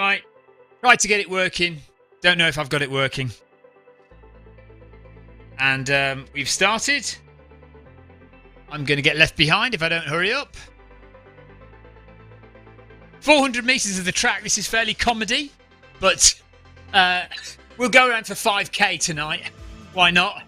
Right. Tried to get it working. Don't know if I've got it working. And we've started. I'm going to get left behind if I don't hurry up. 400 metres of the track. This is fairly comedy. But we'll go around for 5k tonight. Why not?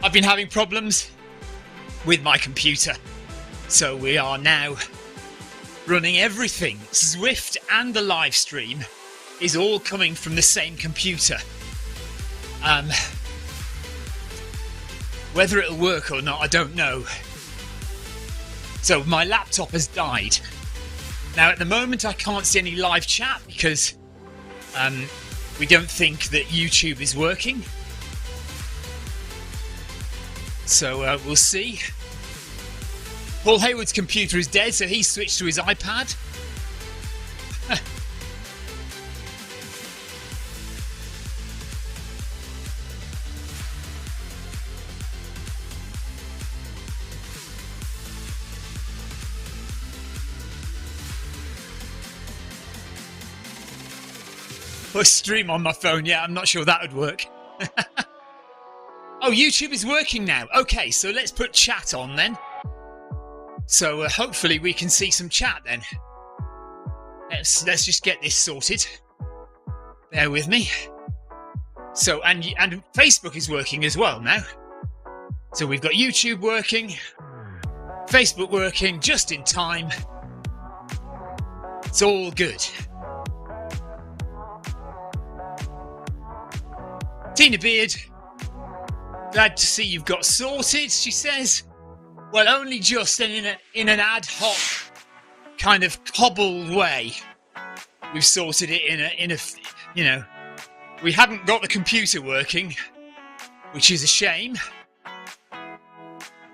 I've been having problems with my computer. So we are now running everything. Zwift and the live stream is all coming from the same computer. Whether it'll work or not, I don't know. So my laptop has died. Now at the moment I can't see any live chat because we don't think that YouTube is working. So we'll see. Paul Hayward's computer is dead, so he's switched to his iPad. Or stream on my phone, yeah, I'm not sure that would work. Oh, YouTube is working now. Okay, so let's put chat on then. So hopefully we can see some chat then. Let's just get this sorted. Bear with me. So and Facebook is working as well now. So we've got YouTube working, Facebook working just in time. It's all good. Tina Beard. Glad to see you've got sorted, she says. Well, only just in an ad hoc kind of cobbled way. We've sorted it in a you know, we haven't got the computer working, which is a shame.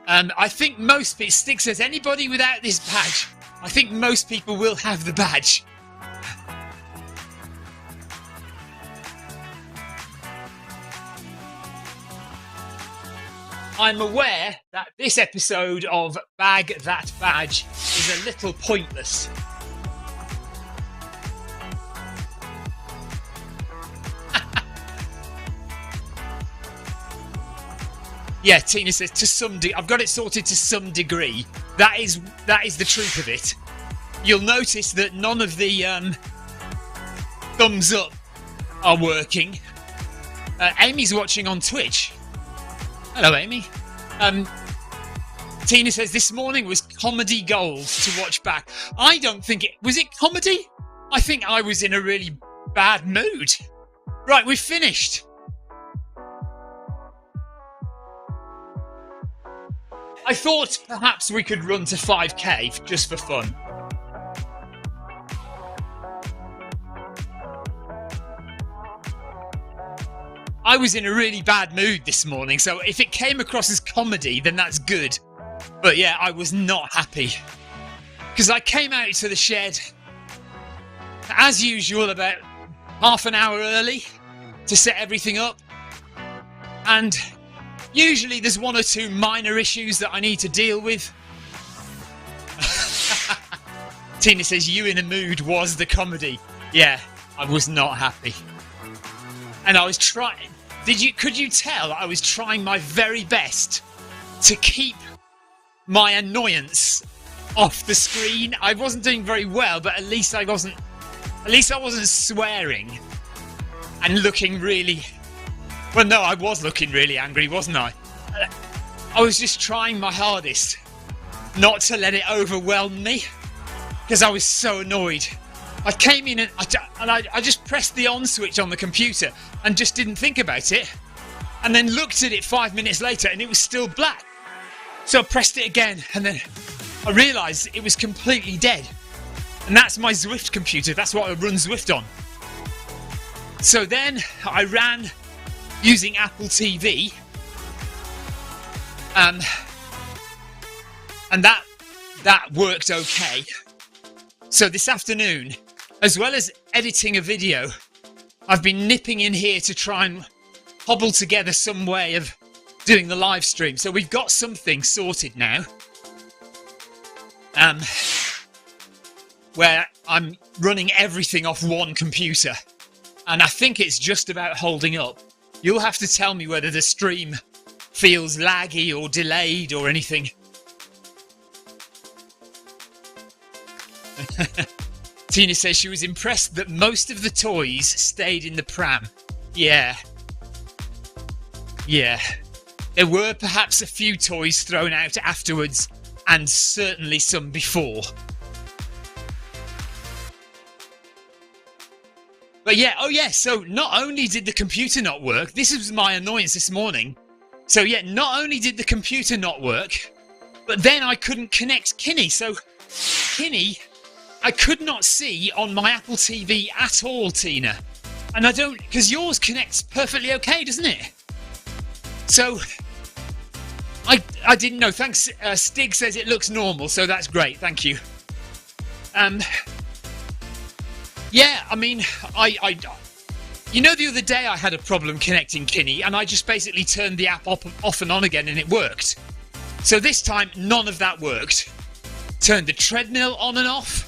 I think most people, Stick says, anybody without this badge, I think most people will have the badge. I'm aware that this episode of Bag That Badge is a little pointless. Yeah, Tina says to some I've got it sorted to some degree. That is the truth of it. You'll notice that none of the thumbs up are working. Amy's watching on Twitch. Hello, Amy. Tina says this morning was comedy gold to watch back. I don't think it was. It comedy? I think I was in a really bad mood. Right, we've finished. I thought perhaps we could run to 5k just for fun. I was in a really bad mood this morning, so if it came across as comedy, then that's good. But yeah, I was not happy. Because I came out to the shed, as usual, about half an hour early to set everything up. And usually there's one or two minor issues that I need to deal with. Tina says, you in a mood was the comedy. Yeah, I was not happy. And I was trying... Could you tell I was trying my very best to keep my annoyance off the screen? I wasn't doing very well, but at least I wasn't swearing and looking really... Well, no, I was looking really angry, wasn't I? I was just trying my hardest not to let it overwhelm me because I was so annoyed. I came in and I just pressed the on switch on the computer and just didn't think about it, and then looked at it 5 minutes later and it was still black. So I pressed it again and then I realised it was completely dead. And that's my Zwift computer, that's what I run Zwift on. So then I ran using Apple TV, and that worked okay. So this afternoon, as well as editing a video, I've been nipping in here to try and hobble together some way of doing the live stream. So we've got something sorted now. Where I'm running everything off one computer. And I think it's just about holding up. You'll have to tell me whether the stream feels laggy or delayed or anything. Tina says she was impressed that most of the toys stayed in the pram. Yeah. There were perhaps a few toys thrown out afterwards, and certainly some before. But yeah, oh yeah, so not only did the computer not work, this was my annoyance this morning. So yeah, not only did the computer not work, but then I couldn't connect Kinney. So Kinney, I could not see on my Apple TV at all, Tina. And I don't, because yours connects perfectly okay, doesn't it? So I didn't know. Thanks. Stig says it looks normal, so that's great. Thank you. Yeah, I mean, you know, the other day I had a problem connecting Kinney, and I just basically turned the app off and on again, and it worked. So this time, none of that worked. Turned the treadmill on and off.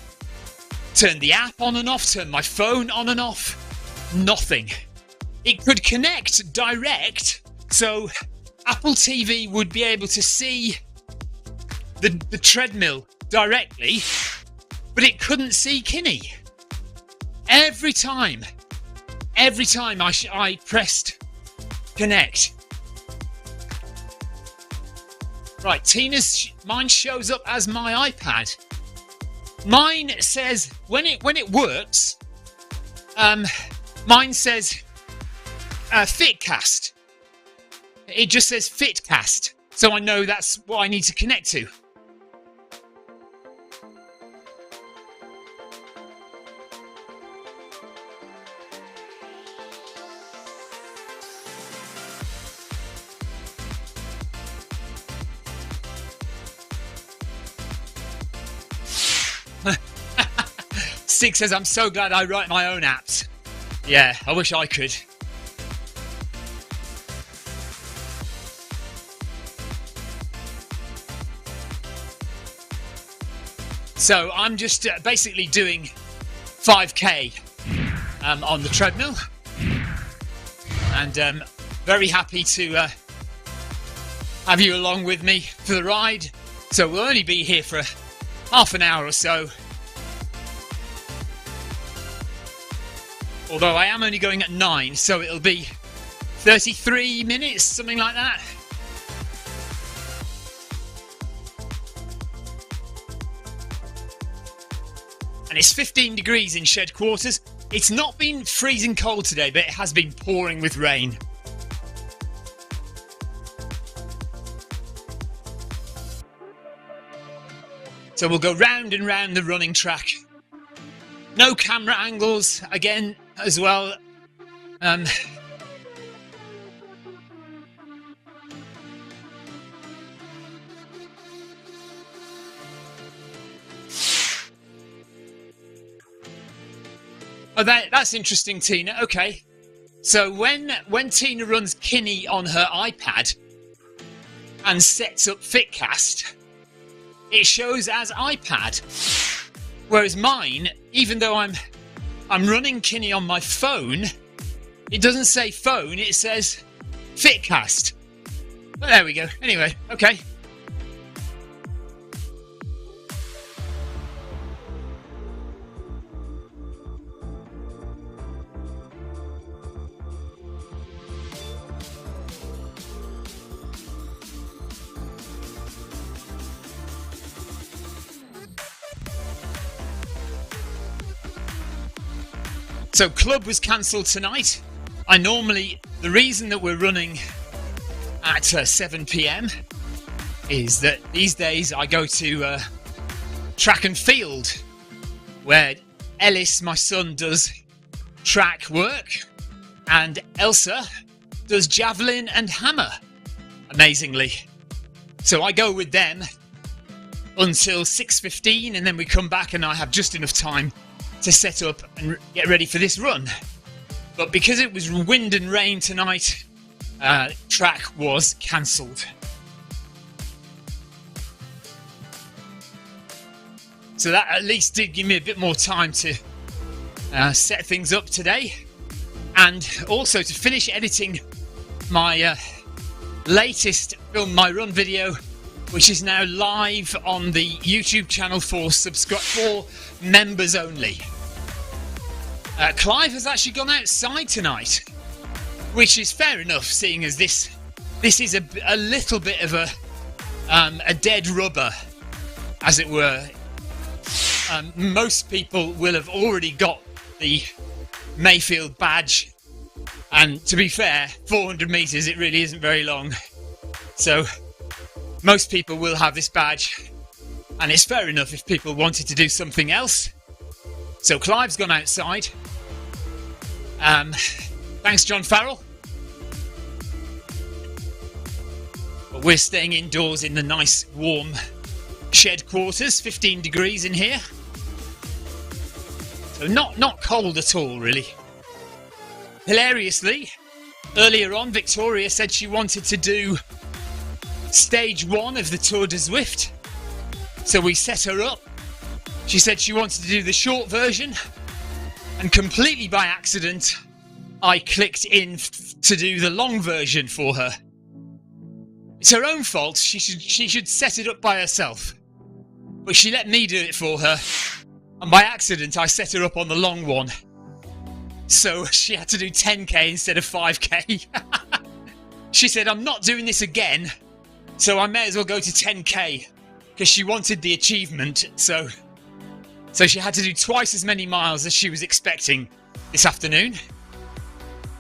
Turned the app on and off. Turned my phone on and off. Nothing. It could connect direct, so Apple TV would be able to see the treadmill directly, but it couldn't see Kinney. Every time I pressed connect. Right, Tina's, mine shows up as my iPad. Mine says, when it works, mine says Fitcast. It just says Fitcast, so I know that's what I need to connect to. Sig says, I'm so glad I write my own apps. Yeah, I wish I could. So I'm just basically doing 5k on the treadmill, and very happy to have you along with me for the ride. So we'll only be here for half an hour or so, although I am only going at 9, so it'll be 33 minutes, something like that. And it's 15 degrees in shed quarters. It's not been freezing cold today, but it has been pouring with rain. So we'll go round and round the running track. No camera angles again as well. Oh, that's interesting, Tina. Okay. So when Tina runs Kinney on her iPad and sets up Fitcast, it shows as iPad. Whereas mine, even though I'm running Kinney on my phone, it doesn't say phone, it says Fitcast. But there we go. Anyway, okay. So club was cancelled tonight. The reason that we're running at 7 p.m. is that these days I go to track and field, where Ellis, my son, does track work, and Elsa does javelin and hammer, amazingly. So I go with them. until 6:15, and then we come back and I have just enough time to set up and get ready for this run. But because it was wind and rain tonight, track was cancelled. So that at least did give me a bit more time to set things up today, and also to finish editing my latest Film My Run video, which is now live on the YouTube channel for members only. Clive has actually gone outside tonight, which is fair enough, seeing as this is a little bit of a dead rubber, as it were. Most people will have already got the Mayfield badge, and to be fair, 400 metres, it really isn't very long. So most people will have this badge, and it's fair enough if people wanted to do something else. So Clive's gone outside. Thanks, John Farrell. But we're staying indoors in the nice warm shed quarters, 15 degrees in here. So not cold at all, really. Hilariously, earlier on, Victoria said she wanted to do stage 1 of the Tour de Zwift. So we set her up. She said she wanted to do the short version, and completely by accident, I clicked in to do the long version for her. It's her own fault. She should set it up by herself. But she let me do it for her, and by accident I set her up on the long one. So she had to do 10k instead of 5k. She said, I'm not doing this again, so I may as well go to 10k, because she wanted the achievement. So she had to do twice as many miles as she was expecting this afternoon.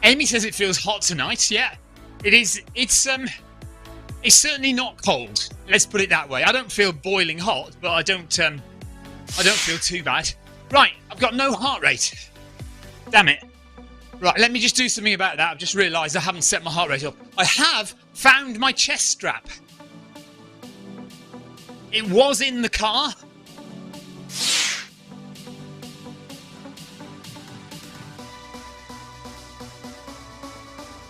Amy says it feels hot tonight. Yeah, it is. It's certainly not cold. Let's put it that way. I don't feel boiling hot, but I don't feel too bad. Right, I've got no heart rate. Damn it. Right, let me just do something about that. I've just realised I haven't set my heart rate up. I have found my chest strap. It was in the car.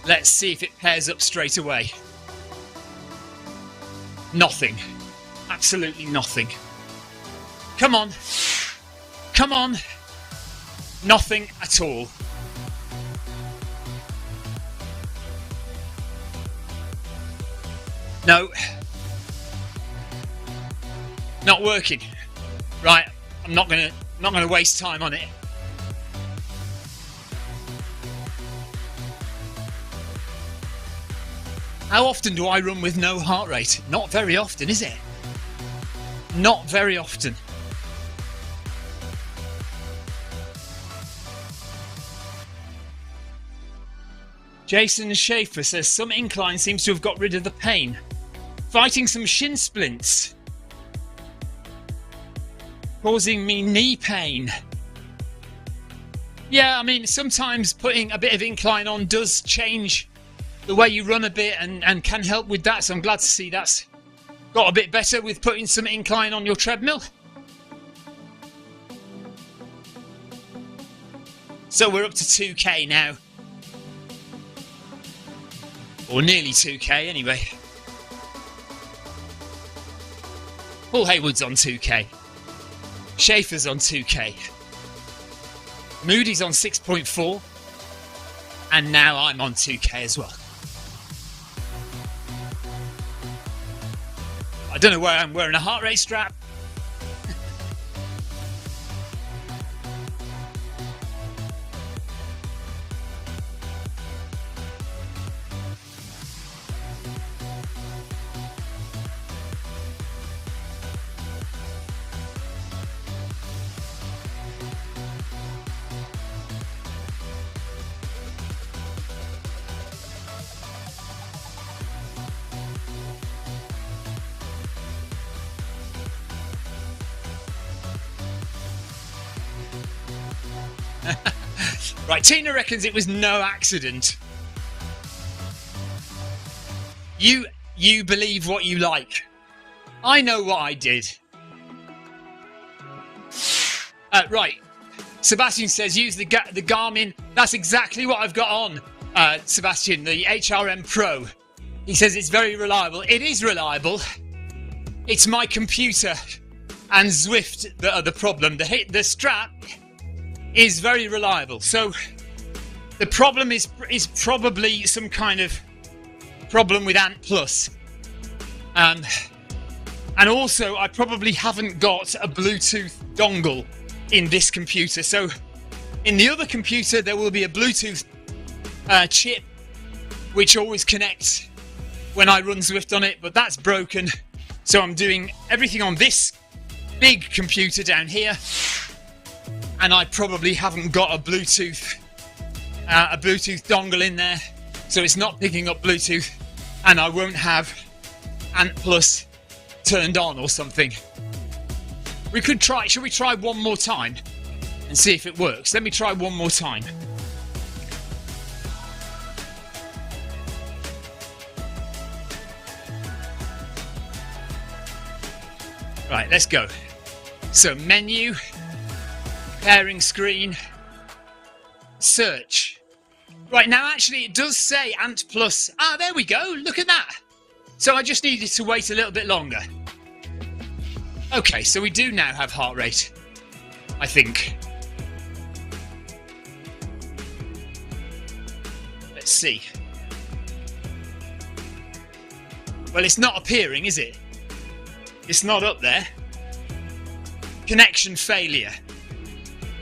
Let's see if it pairs up straight away. Nothing. Absolutely nothing. Come on. Come on. Nothing at all. No. Not working. Right, I'm not gonna waste time on it. How often do I run with no heart rate? Not very often, is it? Not very often. Jason Schaefer says some incline seems to have got rid of the pain. Fighting some shin splints. Causing me knee pain. Yeah, I mean, sometimes putting a bit of incline on does change the way you run a bit and can help with that. So I'm glad to see that's got a bit better with putting some incline on your treadmill. So we're up to 2k now. Or nearly 2k anyway. Paul Haywood's on 2k. Schaefer's on 2k. Moody's on 6.4. And now I'm on 2k as well. I don't know where I'm wearing a heart rate strap. Right, Tina reckons it was no accident. You believe what you like. I know what I did. Right. Sebastian says use the Garmin. That's exactly what I've got on, Sebastian, the HRM Pro. He says it's very reliable. It is reliable. It's my computer and Zwift that are the problem. The strap is very reliable. So the problem is probably some kind of problem with Ant Plus. And also I probably haven't got a Bluetooth dongle in this computer. So in the other computer there will be a Bluetooth chip which always connects when I run Zwift on it, but that's broken. So I'm doing everything on this big computer down here, and I probably haven't got a Bluetooth dongle in there, so it's not picking up Bluetooth, and I won't have Ant Plus turned on or something. We could try. Should we try one more time and see if it works? Let me try one more time. Right, let's go. So menu, pairing screen, search. Right, now actually it does say Ant Plus. Ah, there we go, look at that. So I just needed to wait a little bit longer. Okay, so we do now have heart rate, I think. Let's see. Well, it's not appearing, is it? It's not up there. Connection failure.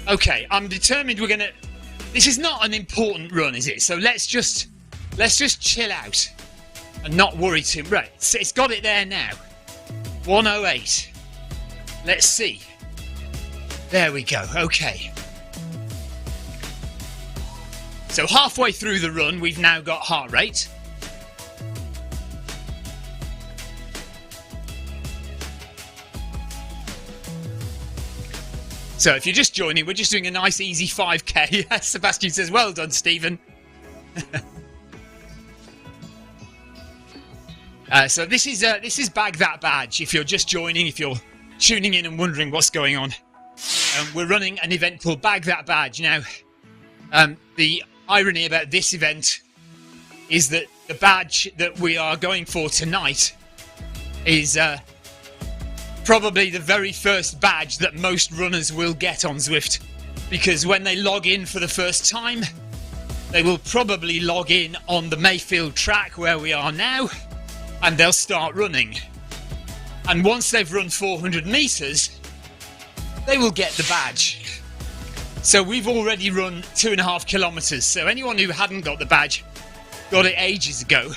Okay, I'm determined we're gonna... This is not an important run, is it? So let's just chill out and not worry too much. Right, so it's got it there now. 108. Let's see. There we go. Okay. So halfway through the run, we've now got heart rate. So if you're just joining, we're just doing a nice easy 5k. Sebastian says, well done, Stephen. So this is Bag That Badge. If you're just joining, if you're tuning in and wondering what's going on, we're running an event called Bag That Badge. Now, the irony about this event is that the badge that we are going for tonight is... probably the very first badge that most runners will get on Zwift, because when they log in for the first time, they will probably log in on the Mayfield track where we are now, and they'll start running. And once they've run 400 meters, they will get the badge. So we've already run 2.5 kilometers. So anyone who hadn't got the badge got it ages ago.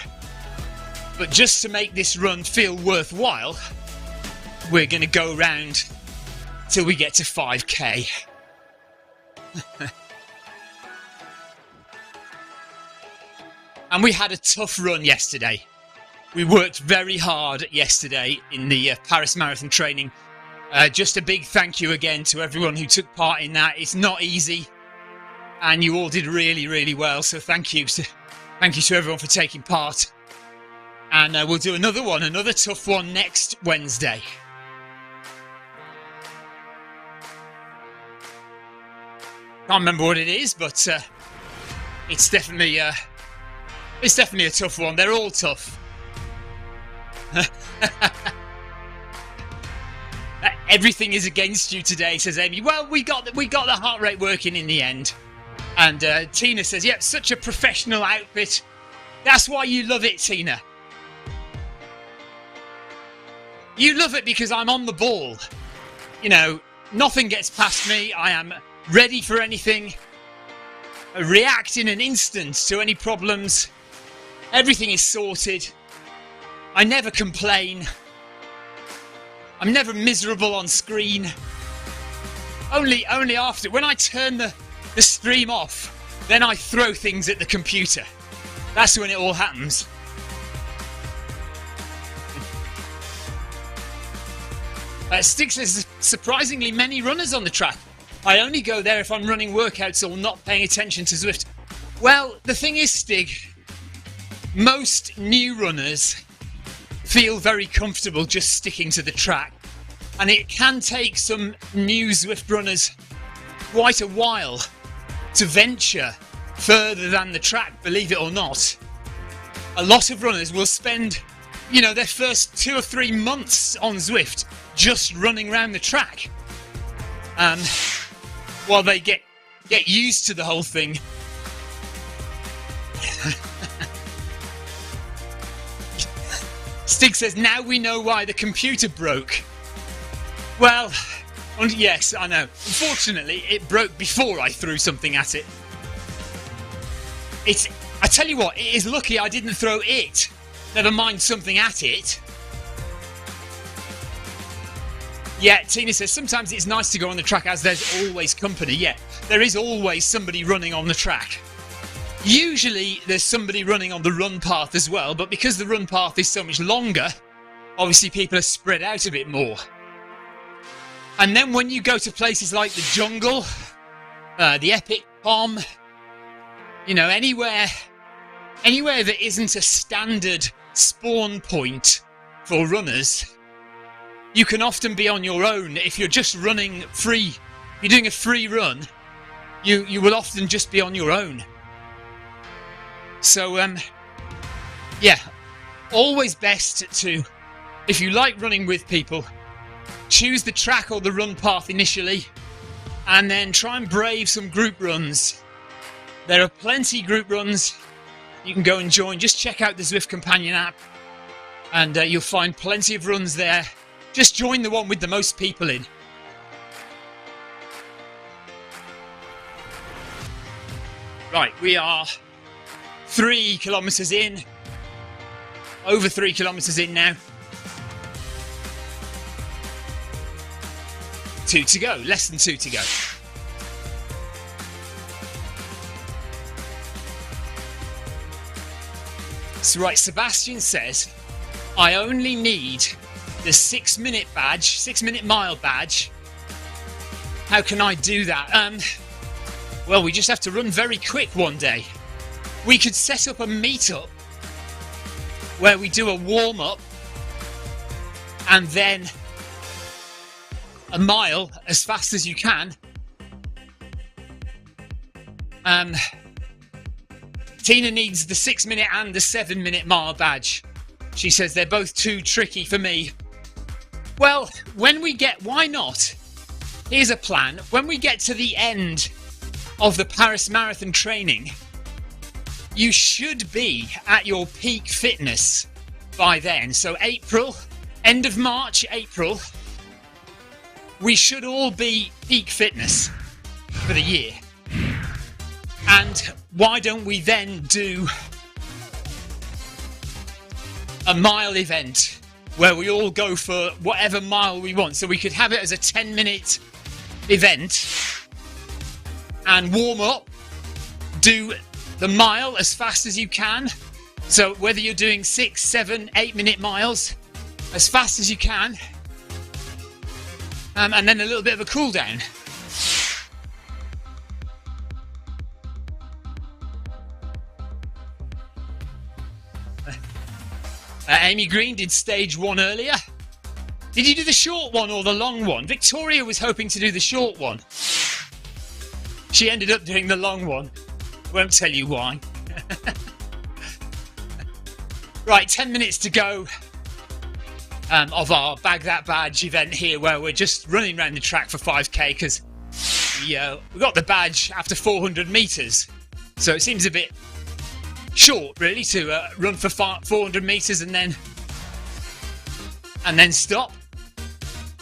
But just to make this run feel worthwhile, we're going to go round till we get to 5k. And we had a tough run yesterday. We worked very hard yesterday in the Paris Marathon training. Just a big thank you again to everyone who took part in that. It's not easy, and you all did really, really well. So thank you to everyone for taking part. And we'll do another tough one next Wednesday. Can't remember what it is, but it's definitely a tough one. They're all tough. Everything is against you today, says Amy. Well, we got the heart rate working in the end. And Tina says, "Yep, such a professional outfit. That's why you love it, Tina. You love it because I'm on the ball. You know, nothing gets past me. I am ready for anything. I react in an instant to any problems. Everything is sorted. I never complain. I'm never miserable on screen. Only after, when I turn the stream off, then I throw things at the computer. That's when it all happens." Stig says, surprisingly many runners on the track. I only go there if I'm running workouts or not paying attention to Zwift. Well, the thing is, Stig, most new runners feel very comfortable just sticking to the track. And it can take some new Zwift runners quite a while to venture further than the track, believe it or not. A lot of runners will spend, you know, their first 2 or 3 months on Zwift just running around the track, while they get used to the whole thing. Stig says, now we know why the computer broke. Well, yes, I know. Unfortunately, it broke before I threw something at it. I tell you what, it is lucky I didn't throw it. Never mind something at it. Yeah, Tina says, sometimes it's nice to go on the track as there's always company. Yeah, there is always somebody running on the track. Usually there's somebody running on the run path as well, but because the run path is so much longer, obviously people are spread out a bit more. And then when you go to places like the jungle, the Epic Palm, you know, anywhere that isn't a standard spawn point for runners, you can often be on your own. If you're just running free, you're doing a free run, you will often just be on your own. So, yeah, always best to, if you like running with people, choose the track or the run path initially, and then try and brave some group runs. There are plenty group runs you can go and join. Just check out the Zwift Companion app, and you'll find plenty of runs there. Just join the one with the most people in. Right, we are 3 kilometres in. Over 3 kilometres in now. 2 to go, less than 2 to go. So right, Sebastian says, I only need the 6-minute badge, 6-minute mile badge. How can I do that? Well, we just have to run very quick one day. We could set up a meetup where we do a warm-up and then a mile as fast as you can. Tina needs the 6-minute and the 7-minute mile badge. She says they're both too tricky for me. Well, why not? Here's a plan. When we get to the end of the Paris Marathon training, you should be at your peak fitness by then. So April, end of March, April, we should all be peak fitness for the year. And why don't we then do a mile event where we all go for whatever mile we want? So we could have it as a 10-minute event and warm up, do the mile as fast as you can. So whether you're doing 6, 7, 8-minute miles, as fast as you can, and then a little bit of a cool down. Amy Green did stage 1 earlier. Did you do the short one or the long one? Victoria was hoping to do the short one. She ended up doing the long one. Won't tell you why. Right, 10 minutes to go of our Bag That Badge event here, where we're just running around the track for 5k because we got the badge after 400 metres. So it seems a bit short, really, to run for 400 metres and then stop.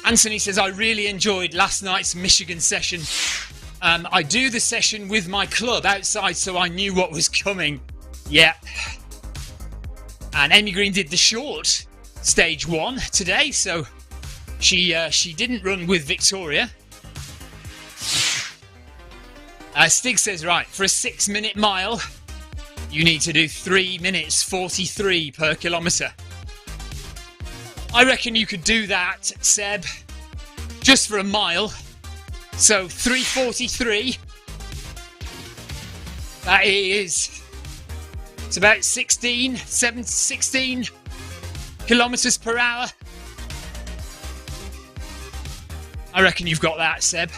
Anthony says, I really enjoyed last night's Michigan session. I do the session with my club outside, so I knew what was coming. Yeah. And Amy Green did the short, stage 1 today, so she didn't run with Victoria. Stig says, right, for a 6-minute mile, you need to do 3 minutes 43 per kilometre. I reckon you could do that, Seb, just for a mile. So 3:43. That is, it's about 16 kilometres per hour. I reckon you've got that, Seb.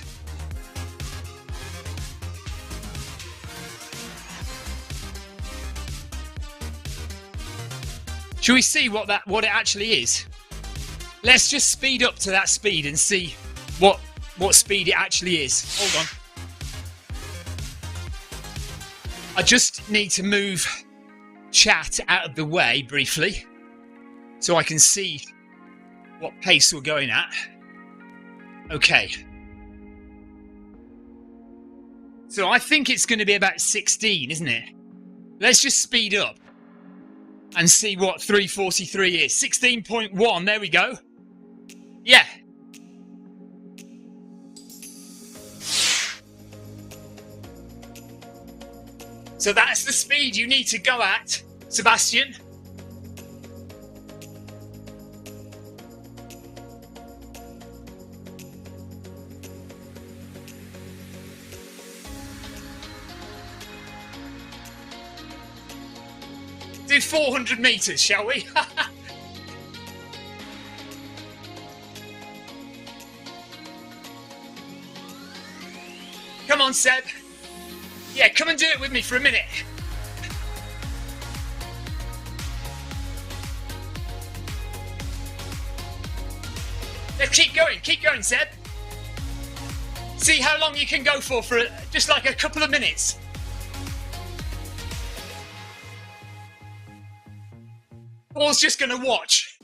Shall we see what it actually is? Let's just speed up to that speed and see what speed it actually is. Hold on. I just need to move chat out of the way briefly so I can see what pace we're going at. Okay. So I think it's going to be about 16, isn't it? Let's just speed up and see what 3:43 is. 16.1, there we go. Yeah. So that's the speed you need to go at, Sebastian. Do 400 meters, shall we? Come on, Seb. Yeah, come and do it with me for a minute. Let's keep going, Seb. See how long you can go for just like a couple of minutes. Paul's just going to watch.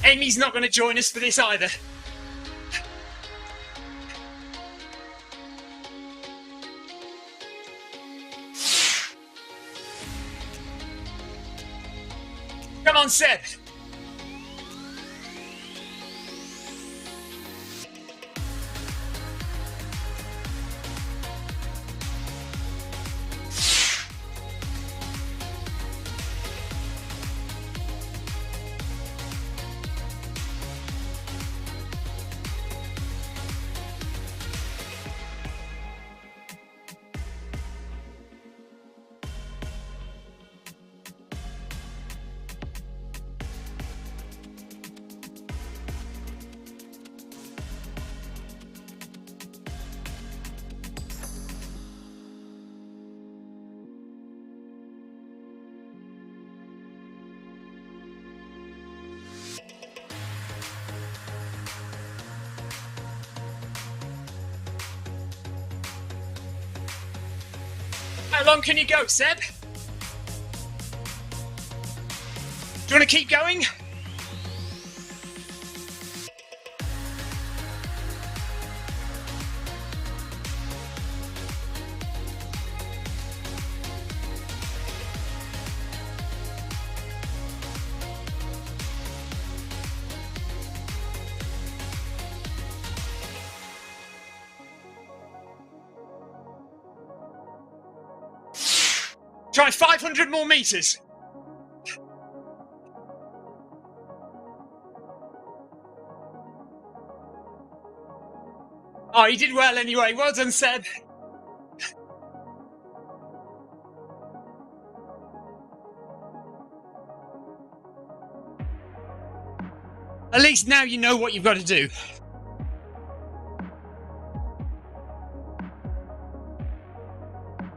Amy's not going to join us for this either. Come on, Seb. How long can you go, Seb? Do you want to keep going? Try 500 more meters. Oh, you did well anyway. Well done, Seb. At least now you know what you've got to do.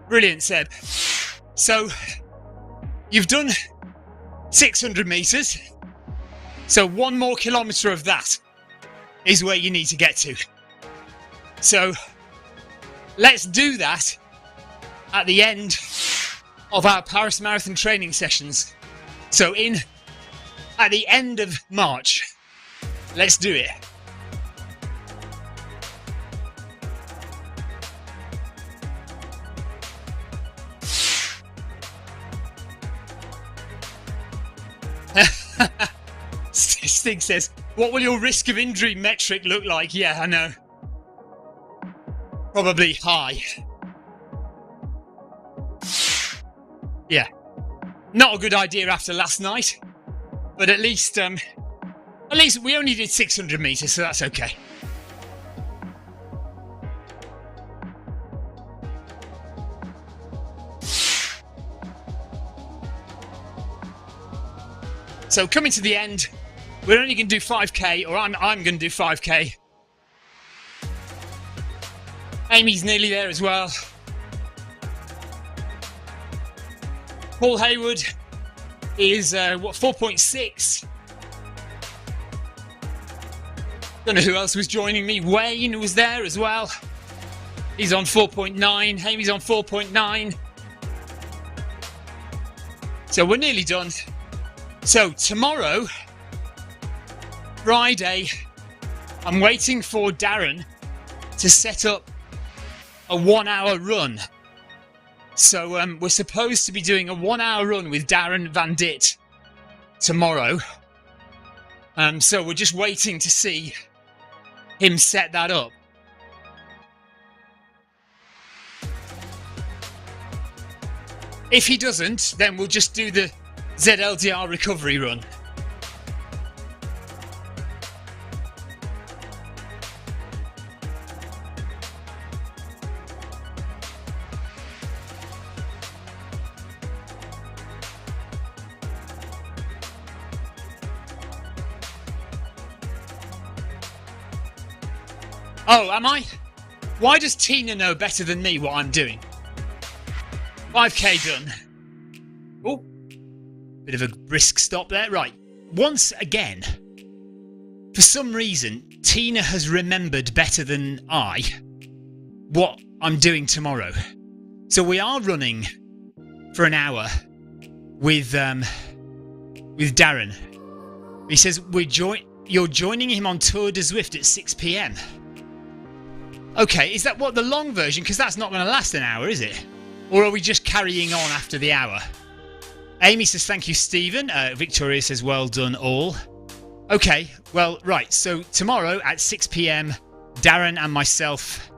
Brilliant, Seb. So, you've done 600 meters. So 1 more kilometre of that is where you need to get to. So, let's do that at the end of our Paris Marathon training sessions. So at the end of March, let's do it. Stig says, what will your risk of injury metric look like? Yeah, I know. Probably high. Yeah. Not a good idea after last night. But at least At least we only did 600 metres, so that's okay. So coming to the end, we're only going to do 5k, or I'm going to do 5k. Amy's nearly there as well. Paul Hayward is 4.6. Don't know who else was joining me. Wayne was there as well. He's on 4.9. Amy's on 4.9. So we're nearly done. So tomorrow, Friday, I'm waiting for Darren to set up a 1 hour run. So we're supposed to be doing a 1 hour run with Darren Van Dit tomorrow. So we're just waiting to see him set that up. If he doesn't, then we'll just do the ZLDR recovery run. Oh, am I? Why does Tina know better than me what I'm doing? 5k done. Oh, bit of a brisk stop there. Right, once again, for some reason, Tina has remembered better than I what I'm doing tomorrow. So we are running for an hour with Darren. He says you're joining him on Tour de Zwift at 6 p.m. Okay, is that what the long version? Because that's not going to last an hour, is it? Or are we just carrying on after the hour? Amy says, thank you, Stephen. Victoria says, well done all. Okay, well, right. So tomorrow at 6 p.m, Darren and myself,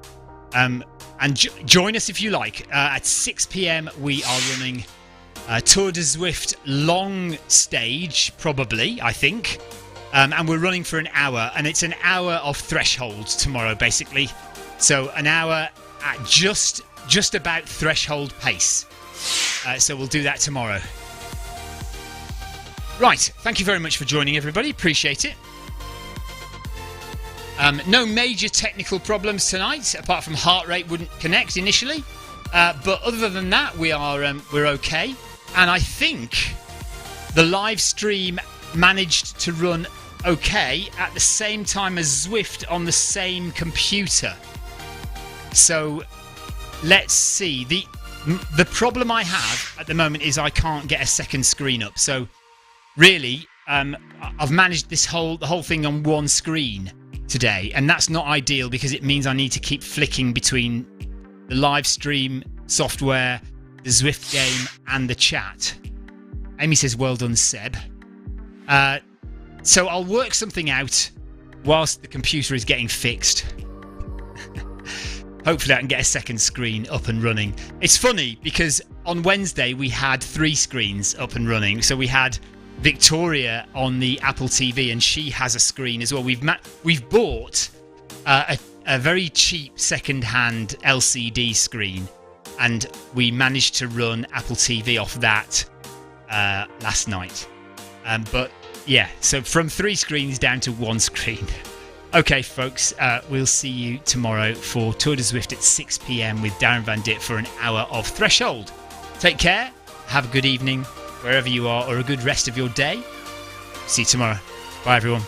and join us if you like. At 6 p.m, we are running Tour de Zwift long stage, probably, I think. And we're running for an hour. And it's an hour of threshold tomorrow, basically. So an hour at just about threshold pace. So we'll do that tomorrow. Right, thank you very much for joining, everybody. Appreciate it. No major technical problems tonight, apart from heart rate wouldn't connect initially. But other than that, we're okay. And I think the live stream managed to run okay at the same time as Zwift on the same computer. So let's see. The problem I have at the moment is I can't get a second screen up. So really, I've managed the whole thing on one screen today, and that's not ideal because it means I need to keep flicking between the live stream software, the Zwift game, and the chat. Amy says, well done, Seb. So I'll work something out whilst the computer is getting fixed. Hopefully I can get a second screen up and running. It's funny because on Wednesday we had 3 screens up and running. So we had Victoria on the Apple TV, and she has a screen as well. We've bought a very cheap second-hand LCD screen, and we managed to run Apple TV off that last night. But yeah, so from 3 screens down to 1 screen. Okay, folks, we'll see you tomorrow for Tour de Zwift at 6 p.m. with Darren Van Dit for an hour of threshold. Take care, have a good evening wherever you are, or a good rest of your day. See you tomorrow. Bye, everyone.